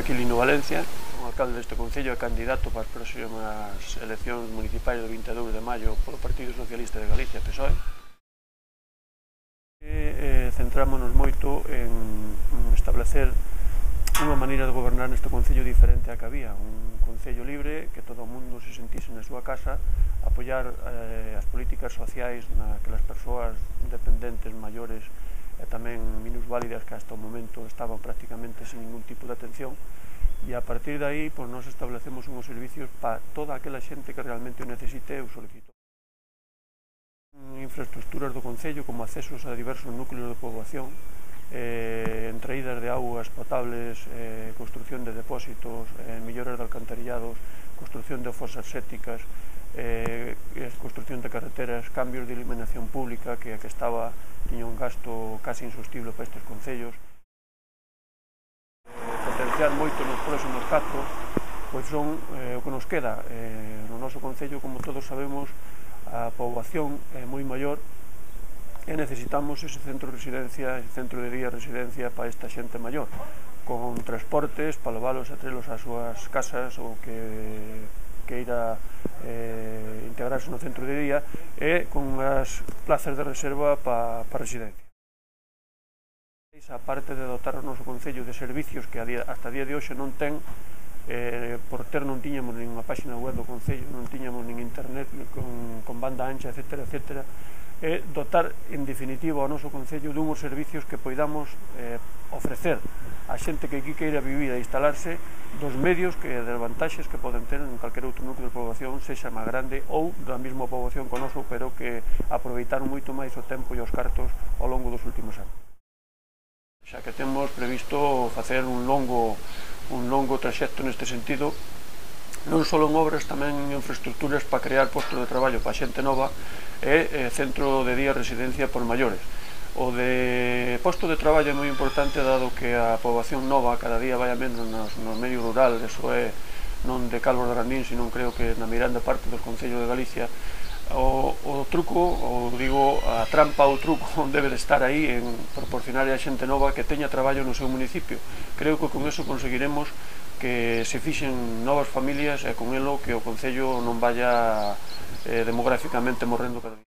aquí Lino Valencia, son alcalde deste concello e candidato para as próximas eleccións municipais do 22 de maio polo Partido Socialista de Galicia, PSOE. Centrámonos moito en establecer unha maneira de gobernar neste concello diferente a que había, un concello libre, que todo o mundo se sentise na súa casa, apoiar as políticas sociais na que as persoas dependentes, maiores e tamén minusválidas que hasta o momento estaban prácticamente sin ningún tipo de atención, e a partir de aí nos establecemos unhos servicios para toda aquela xente que realmente o necesite ou solicite. Infraestructuras do concello como accesos a diversos núcleos de poboación, entraídas de augas potables, construcción de depósitos, melloras de alcantarillados, construcción de fosas sépticas, construcción de carreteras, cambios de iluminación pública que tiña un gasto casi insostible para estes concellos. Potenciar moito nos próximos 4 pois son o que nos queda. No noso concello, como todos sabemos, a poboación é moi maior e necesitamos ese centro de residencia, ese centro de día de residencia para esta xente maior, con transportes para leválos a trelos ás súas casas ou que queira integrarse no centro de día, e con as plazas de reserva para residencia. A parte de dotar o noso concello de servicios que hasta día de hoxe non ten, por ter non tiñamos nin unha página web do concello, non tiñamos nin internet con banda ancha, etcétera, etcétera, e dotar en definitiva ao noso concello dunhos servicios que poidamos ofrecer a xente que aquí queira vivir e instalarse, dos medios das vantaxes que poden ter en calquer outro núcleo de poboación, sexa máis grande ou da mesma poboación con noso, pero que aproveitaron moito máis o tempo e os cartos ao longo dos últimos anos. Xa que temos previsto facer un longo traxecto neste sentido, non só en obras, tamén en infraestructuras para crear postos de traballo para xente nova e centro de día residencia por maiores. O de posto de traballo é moi importante, dado que a poboación nova cada día vai a menos no medio rural, eso é non de Calvos de Randín, sino creo que na miranda parte dos concellos de Galicia. O truco, a trampa ou truco debe de estar aí en proporcionar a xente nova que teña traballo no seu municipio. Creo que con eso conseguiremos que se fixen novas familias e con elo que o concello non vaya demográficamente morrendo cada día.